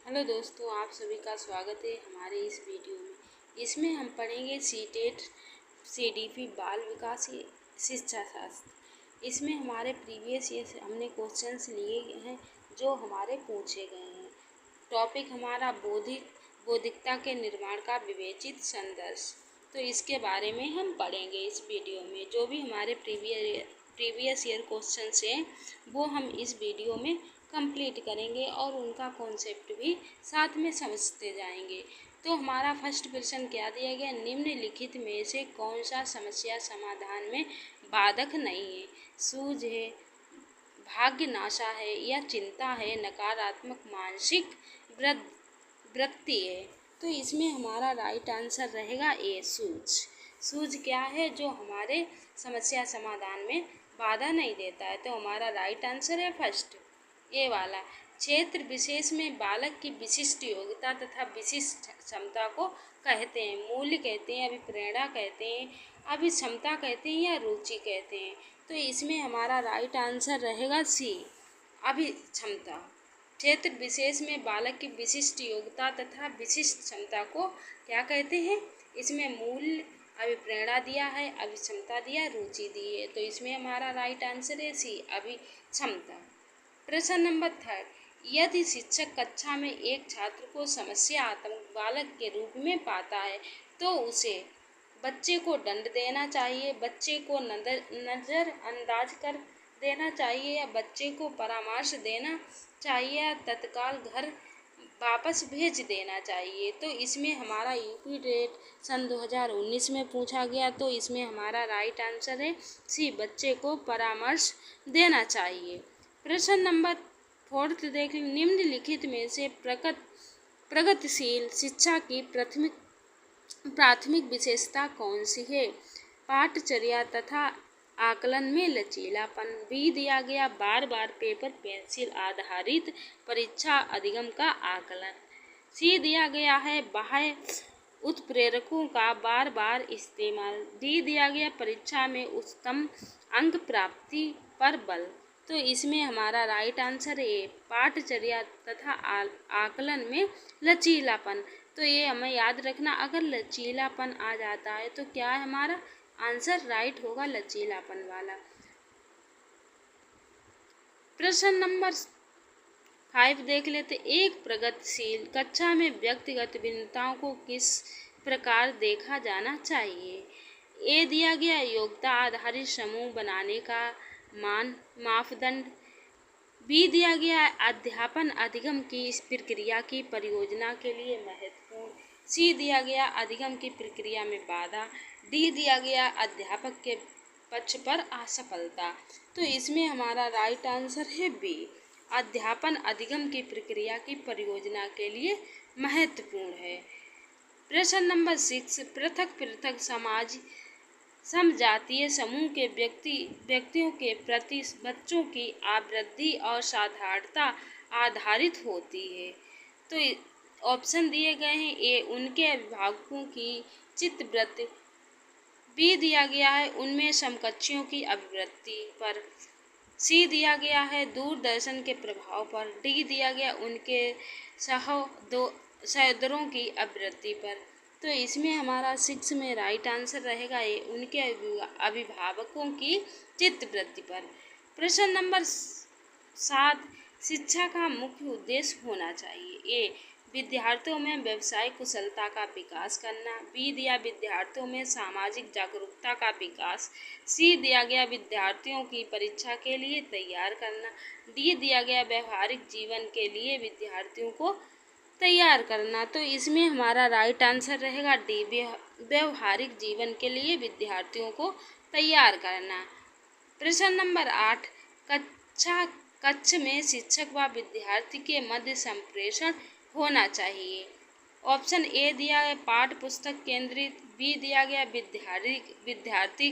Hello दोस्तों, आप सभी का स्वागत है हमारे इस वीडियो में। इसमें हम पढ़ेंगे सीटेट सीडीपी बाल विकास शिक्षा शास्त्र। इसमें हमारे प्रीवियस ईयर हमने क्वेश्चंस लिए हैं जो हमारे पूछे गए हैं। टॉपिक हमारा बौद्धिकता के निर्माण का विवेचित संदर्भ। तो इसके बारे में हम पढ़ेंगे इस वीडियो में। जो भी हमारे प्रीवियस ईयर क्वेश्चंस हैं वो हम इस वीडियो में कंप्लीट करेंगे और उनका कॉन्सेप्ट भी साथ में समझते जाएंगे। तो हमारा फर्स्ट प्रश्न क्या दिया गया, निम्नलिखित में से कौन सा समस्या समाधान में बाधक नहीं है? सूझ है, भाग्यनाशा है, या चिंता है, नकारात्मक मानसिक वृत्ति है। तो इसमें हमारा राइट आंसर रहेगा ए, सूझ। सूझ क्या है? जो हमारे समस्या समाधान में बाधा नहीं देता है। तो हमारा राइट आंसर है फर्स्ट, ये वाला। क्षेत्र विशेष में बालक की विशिष्ट योग्यता तथा विशिष्ट क्षमता को कहते हैं। मूल्य कहते हैं, अभिप्रेरणा कहते हैं, अभिक्षमता कहते हैं, या रुचि कहते हैं। तो इसमें हमारा राइट आंसर रहेगा सी, अभिक्षमता। क्षेत्र विशेष में बालक की विशिष्ट योग्यता तथा विशिष्ट क्षमता को क्या कहते हैं? इसमें मूल्य, अभिप्रेरणा दिया है, अभिक्षमता दिया, रुचि दी है। तो इसमें हमारा राइट आंसर है सी, अभिक्षमता। प्रश्न नंबर 3, यदि शिक्षक कक्षा में एक छात्र को समस्यात्मक बालक के रूप में पाता है तो उसे बच्चे को दंड देना चाहिए, बच्चे को नज़रअंदाज कर देना चाहिए, या बच्चे को परामर्श देना चाहिए, या तत्काल घर वापस भेज देना चाहिए। तो इसमें हमारा यूपी टेट सन 2019 में पूछा गया। तो इसमें हमारा राइट आंसर है सी, बच्चे को परामर्श देना चाहिए। प्रश्न नंबर 4 देख लें, निम्नलिखित में से प्रगतिशील शिक्षा की प्राथमिक विशेषता कौन सी है? पाठचर्या तथा आकलन में लचीलापन। बी दिया गया बार बार पेपर पेंसिल आधारित परीक्षा अधिगम का आकलन। सी दिया गया है बाह्य उत्प्रेरकों का बार बार इस्तेमाल। डी दिया गया परीक्षा में उच्चतम अंक प्राप्ति पर बल। तो इसमें हमारा राइट आंसर है पाठचर्या तथा आकलन में लचीलापन। तो ये हमें याद रखना, अगर लचीलापन आ जाता है तो क्या है हमारा आंसर राइट होगा, लचीलापन वाला। प्रश्न नंबर 5 देख लेते। एक प्रगतिशील कक्षा में व्यक्तिगत भिन्नताओं को किस प्रकार देखा जाना चाहिए? ए दिया गया योग्यता आधारित समूह बनाने का मापदंड। बी दिया गया अध्यापन अधिगम की इस प्रक्रिया की परियोजना के लिए महत्वपूर्ण। सी दिया गया अधिगम की प्रक्रिया में बाधा। डी दिया गया अध्यापक के पक्ष पर असफलता। तो इसमें हमारा राइट आंसर है बी, अध्यापन अधिगम की प्रक्रिया की परियोजना के लिए महत्वपूर्ण है। प्रश्न नंबर 6, पृथक पृथक समजातीय समूह के व्यक्तियों के प्रति बच्चों की आवृत्ति और साधारणता आधारित होती है। तो ऑप्शन दिए गए हैं, ए उनके अभिभावकों की चित्तवृत्ति। बी दिया गया है उनमें समकक्षियों की अभिवृत्ति पर। सी दिया गया है दूरदर्शन के प्रभाव पर। डी दिया गया उनके सहोदरों की अभिवृत्ति पर। तो इसमें हमारा 6 में राइट आंसर रहेगा ए, उनके अभिभावकों की चित्तवृत्ति पर। प्रश्न नंबर 7, शिक्षा का मुख्य उद्देश्य होना चाहिए। ए विद्यार्थियों में व्यवसायिक कुशलता का विकास करना। बी दिया विद्यार्थियों में सामाजिक जागरूकता का विकास। सी दिया गया विद्यार्थियों की परीक्षा के लिए तैयार करना। डी दिया गया व्यवहारिक जीवन के लिए विद्यार्थियों को तैयार करना। तो इसमें हमारा राइट आंसर रहेगा डी, व्यवहारिक जीवन के लिए विद्यार्थियों को तैयार करना। प्रश्न नंबर 8, कक्ष में शिक्षक व विद्यार्थी के मध्य संप्रेषण होना चाहिए। ऑप्शन ए दिया है पाठ्य पुस्तक केंद्रित। बी दिया गया विद्यार्थी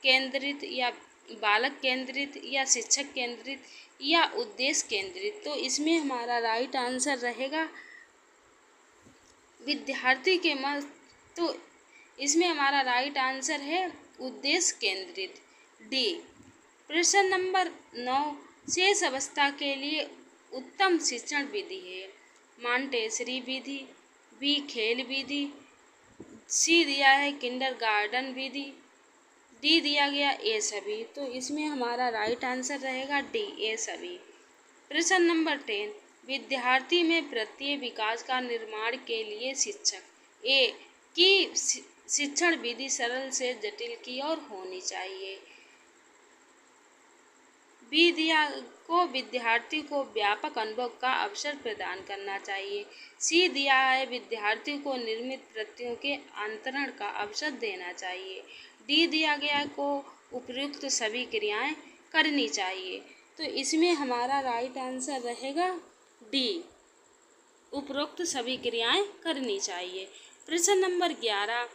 केंद्रित, या बालक केंद्रित, या शिक्षक केंद्रित, या उद्देश्य केंद्रित। तो इसमें हमारा राइट आंसर रहेगा विद्यार्थी के मध्य। तो इसमें हमारा राइट आंसर है उद्देश्य केंद्रित, डी। प्रश्न नंबर 9, शेष अवस्था के लिए उत्तम शिक्षण विधि है। मॉन्टेसरी विधि, बी खेल विधि, सी दिया है किंडरगार्टन विधि, डी दिया गया ए सभी। तो इसमें हमारा राइट आंसर रहेगा डी ए सभी। प्रश्न नंबर 10, विद्यार्थी में प्रत्यय विकास का निर्माण के लिए शिक्षक ए की शिक्षण विधि सरल से जटिल की ओर होनी चाहिए, बी दिया को विद्यार्थी को व्यापक अनुभव का अवसर प्रदान करना चाहिए, सी दिया है विद्यार्थी को निर्मित प्रत्ययों के अंतरण का अवसर देना चाहिए, डी दिया गया को उपयुक्त सभी क्रियाएं करनी चाहिए। तो इसमें हमारा राइट आंसर रहेगा डी, उपरोक्त सभी क्रियाएं करनी चाहिए। प्रश्न नंबर 11,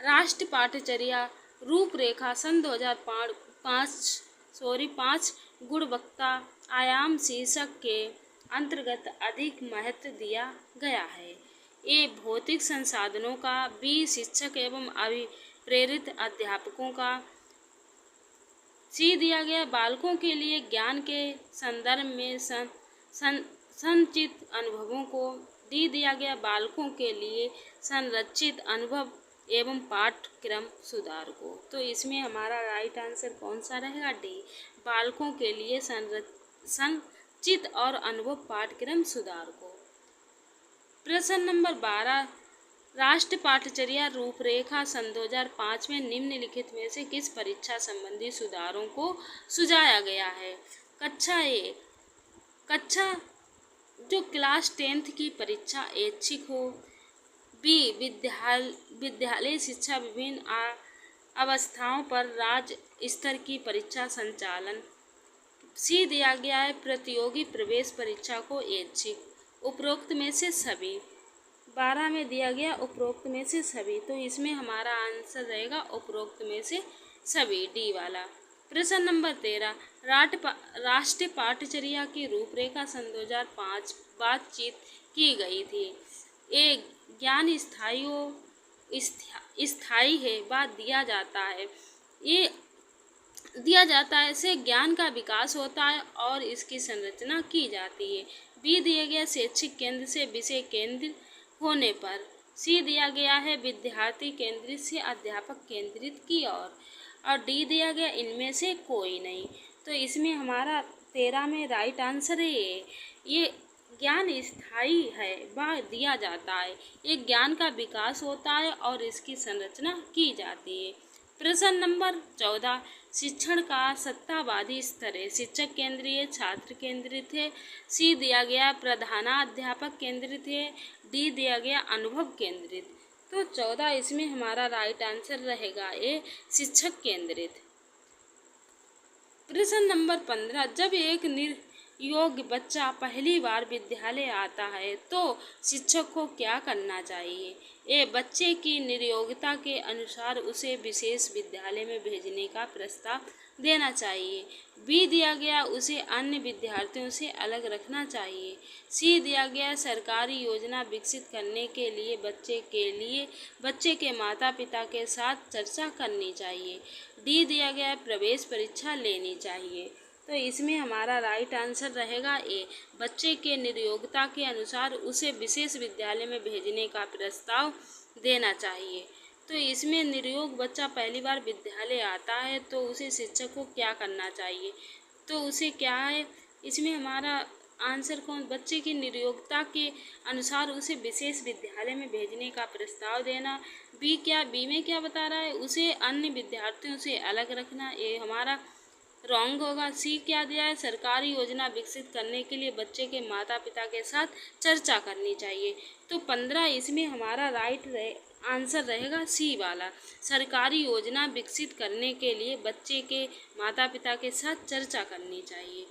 राष्ट्रीय पाठ्यचर्या रूपरेखा सन 2005 गुणवत्ता आयाम शीर्षक के अंतर्गत अधिक महत्व दिया गया है, ए भौतिक संसाधनों का, बी शिक्षक एवं अभिप्रेरित अध्यापकों का, सी दिया गया बालकों के लिए ज्ञान के संदर्भ में संचित अनुभवों को, डी दिया गया बालकों के लिए संरचित अनुभव एवं पाठ्यक्रम सुधार को। तो इसमें हमारा राइट आंसर कौन सा रहेगा, डी, बालकों के लिए संचित और अनुभव पाठ्यक्रम सुधार को। प्रश्न नंबर 12, राष्ट्रीय पाठ्यचर्या रूपरेखा सन 2005 में निम्नलिखित में से किस परीक्षा संबंधी सुधारों को सुझाया गया है। कक्षा जो क्लास 10th की परीक्षा ऐच्छिक हो, बी विद्यालय शिक्षा विभिन्न अवस्थाओं पर राज्य स्तर की परीक्षा संचालन, सी दिया गया है प्रतियोगी प्रवेश परीक्षा को ऐच्छिक, उपरोक्त में से सभी। 12 में दिया गया उपरोक्त में से सभी, तो इसमें हमारा आंसर रहेगा उपरोक्त में से सभी, डी वाला। प्रश्न नंबर 13, राष्ट्रीय पाठ्यचर्या की रूपरेखा सन 2005 बातचीत की गई थी, ए ज्ञान स्थायी है, बात दिया जाता है, ये दिया जाता है से ज्ञान का विकास होता है और इसकी संरचना की जाती है, बी दिया गया शैक्षिक केंद्र से विषय केंद्र होने पर, सी दिया गया है विद्यार्थी केंद्रित से अध्यापक केंद्रित की ओर, और डी दिया गया इनमें से कोई नहीं। तो इसमें हमारा 13 में राइट आंसर है ये ज्ञान स्थायी है, वह दिया जाता है, ये ज्ञान का विकास होता है और इसकी संरचना की जाती है। प्रश्न नंबर 14, शिक्षण का सत्तावादी स्तर है, शिक्षक केंद्रीय, छात्र केंद्रित है, सी दिया गया प्रधानाध्यापक केंद्रित है, डी दिया गया अनुभव केंद्रित। तो 14 इसमें हमारा राइट आंसर रहेगा ए शिक्षक केंद्रित। प्रश्न नंबर 15, जब एक योग्य बच्चा पहली बार विद्यालय आता है तो शिक्षक को क्या करना चाहिए, ए बच्चे की निर्योग्यता के अनुसार उसे विशेष विद्यालय में भेजने का प्रस्ताव देना चाहिए, बी दिया गया उसे अन्य विद्यार्थियों से अलग रखना चाहिए, सी दिया गया सरकारी योजना विकसित करने के लिए बच्चे के माता पिता के साथ चर्चा करनी चाहिए, डी दिया गया प्रवेश परीक्षा लेनी चाहिए। तो इसमें हमारा राइट आंसर रहेगा ए, बच्चे के निर्योग्यता के अनुसार उसे विशेष विद्यालय में भेजने का प्रस्ताव देना चाहिए। तो इसमें निर्योग बच्चा पहली बार विद्यालय आता है तो उसे शिक्षक को क्या करना चाहिए, तो उसे क्या है, इसमें हमारा आंसर बच्चे की निर्योग्यता के अनुसार उसे विशेष विद्यालय में भेजने का प्रस्ताव देना, बी में क्या बता रहा है, उसे अन्य विद्यार्थियों से अलग रखना, ये हमारा रॉन्ग होगा, सी क्या दिया है सरकारी योजना विकसित करने के लिए बच्चे के माता पिता के साथ चर्चा करनी चाहिए। तो 15 इसमें हमारा राइट आंसर रहेगा सी वाला, सरकारी योजना विकसित करने के लिए बच्चे के माता पिता के साथ चर्चा करनी चाहिए।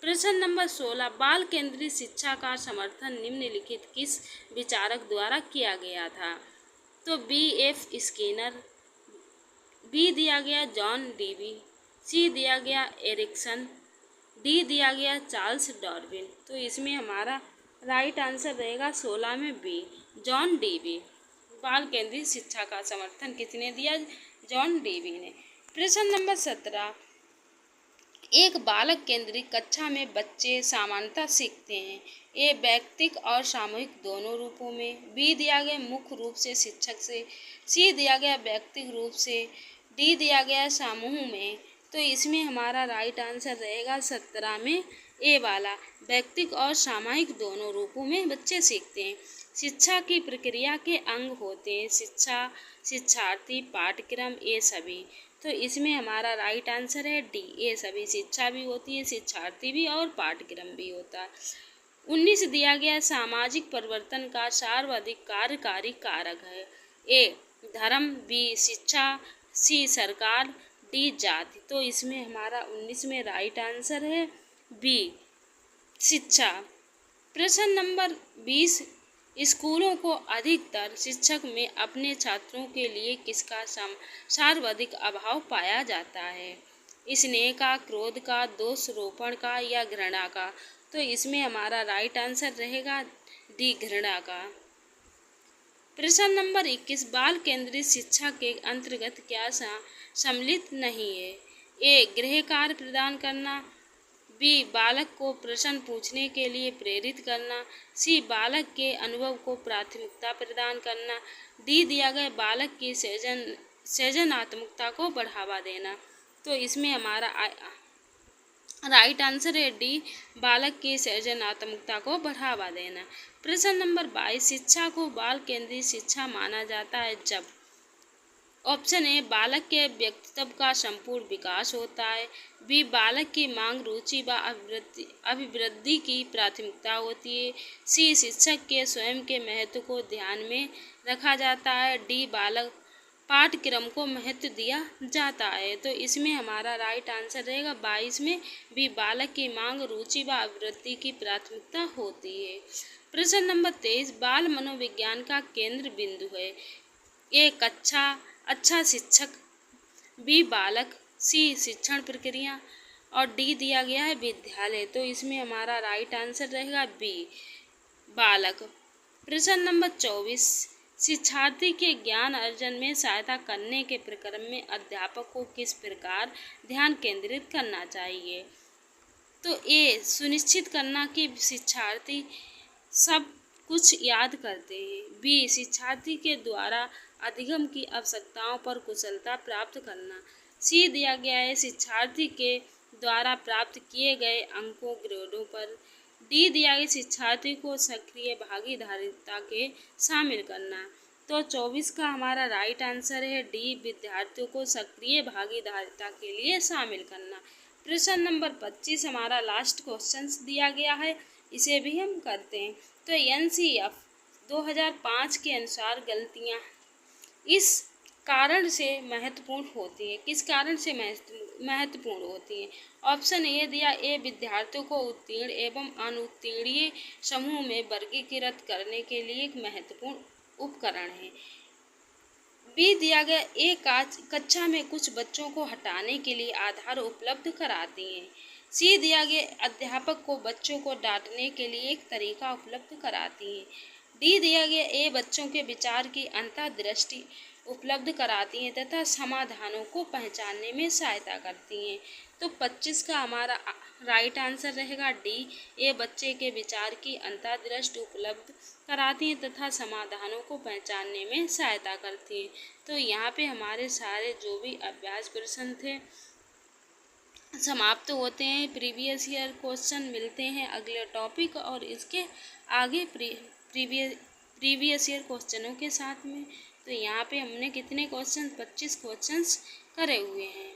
प्रश्न नंबर 16, बाल केंद्रित शिक्षा का समर्थन निम्नलिखित किस विचारक द्वारा किया गया था, तो B.F. स्किनर, बी दिया गया जॉन डीवी, सी दिया गया एरिक्सन, डी दिया गया चार्ल्स डार्विन। तो इसमें हमारा राइट आंसर रहेगा 16 में बी, जॉन डीवी। बाल केंद्रित शिक्षा का समर्थन किसने दिया, जॉन डीवी ने। प्रश्न नंबर 17, एक बालक केंद्रित कक्षा में बच्चे सामान्यतः सीखते हैं। ए व्यक्तिक और सामूहिक दोनों रूपों में। बी दिया गया मुख्य रूप से शिक्षक से। सी दिया गया व्यक्तिगत रूप से। डी दिया गया समूह में। तो इसमें हमारा राइट आंसर रहेगा 17 में ए वाला, व्यक्तिगत और सामूहिक दोनों रूपों में बच्चे सीखते हैं। शिक्षा की प्रक्रिया के अंग होते हैं शिक्षा, शिक्षार्थी, पाठ्यक्रम, ये सभी। तो इसमें हमारा राइट आंसर है डी, ये सभी। शिक्षा भी होती है, शिक्षार्थी भी और पाठ्यक्रम भी होता है। 19 दिया गया सामाजिक परिवर्तन का सर्वाधिक कार्यकारी कारक है। ए धर्म, बी शिक्षा, सी सरकार, डी जाति। तो इसमें हमारा 19 में राइट आंसर है बी शिक्षा। प्रश्न नंबर 20, स्कूलों को अधिकतर शिक्षक में अपने छात्रों के लिए किसका सर्वाधिक अभाव पाया जाता है? स्नेह का, क्रोध का, दोषारोपण का या घृणा का? तो इसमें हमारा राइट आंसर रहेगा डी घृणा का। प्रश्न नंबर 21, बाल केंद्रित शिक्षा के अंतर्गत क्या सम्मिलित नहीं है? ए गृह कार्य प्रदान करना, बी बालक को प्रश्न पूछने के लिए प्रेरित करना, सी बालक के अनुभव को प्राथमिकता प्रदान करना, डी दिया गया बालक की सृजनात्मकता को बढ़ावा देना। तो इसमें हमारा राइट आंसर है डी, बालक की सृजनात्मकता को बढ़ावा देना। प्रश्न नंबर 22, शिक्षा को बाल केंद्रित शिक्षा माना जाता है जब ऑप्शन ए बालक के व्यक्तित्व का संपूर्ण विकास होता है, बी बालक की मांग, रुचि व अभिवृद्धि की प्राथमिकता होती है, सी शिक्षक के स्वयं के महत्व को ध्यान में रखा जाता है, डी बालक पाठ्यक्रम को महत्व दिया जाता है। तो इसमें हमारा राइट आंसर रहेगा 22 में बी बालक की मांग, रुचि व अभिवृद्धि की प्राथमिकता होती है। प्रश्न नंबर 23, बाल मनोविज्ञान का केंद्र बिंदु है। ए कक्षा, अच्छा शिक्षक, बी बालक, सी शिक्षण प्रक्रिया और डी दिया गया है विद्यालय। तो इसमें हमारा राइट आंसर रहेगा बी बालक। प्रश्न नंबर 24, शिक्षार्थी के ज्ञान अर्जन में सहायता करने के प्रक्रम में अध्यापक को किस प्रकार ध्यान केंद्रित करना चाहिए? तो ए सुनिश्चित करना कि शिक्षार्थी सब कुछ याद करते हैं, बी शिक्षार्थी के द्वारा अधिगम की आवश्यकताओं पर कुशलता प्राप्त करना, सी दिया गया है शिक्षार्थी के द्वारा प्राप्त किए गए अंकों ग्रेडों पर, डी दिया गया शिक्षार्थी को सक्रिय भागीदारिता के शामिल करना। तो 24 का हमारा राइट आंसर है डी, विद्यार्थियों को सक्रिय भागीदारिता के लिए शामिल करना। प्रश्न नंबर 25 हमारा लास्ट क्वेश्चन दिया गया है, इसे भी हम करते हैं। तो NCF 2005 के अनुसार गलतियाँ इस कारण से महत्वपूर्ण होती है, किस कारण से महत्वपूर्ण होती है? ऑप्शन ए दिया, ए विद्यार्थियों को उत्तीर्ण एवं अनुत्तीर्णीय समूह में वर्गीकृत करने के लिए एक महत्वपूर्ण उपकरण है, बी दिया गया ए कक्षा में कुछ बच्चों को हटाने के लिए आधार उपलब्ध कराती हैं, सी दिया गया अध्यापक को बच्चों को डांटने के लिए एक तरीका उपलब्ध कराती हैं, डी दिया गया ए बच्चों के विचार की अंतर्दृष्टि उपलब्ध कराती हैं तथा समाधानों को पहचानने में सहायता करती हैं। तो 25 का हमारा राइट आंसर रहेगा डी, ए बच्चे के विचार की अंतर्दृष्टि उपलब्ध कराती हैं तथा समाधानों को पहचानने में सहायता करती हैं। तो यहाँ पे हमारे सारे जो भी अभ्यास प्रश्न थे समाप्त होते हैं। प्रीवियस ईयर क्वेश्चन मिलते हैं अगले टॉपिक और इसके आगे प्रीवियस ईयर क्वेश्चनों के साथ में। तो यहाँ पे हमने कितने क्वेश्चन 25 क्वेश्चंस करे हुए हैं।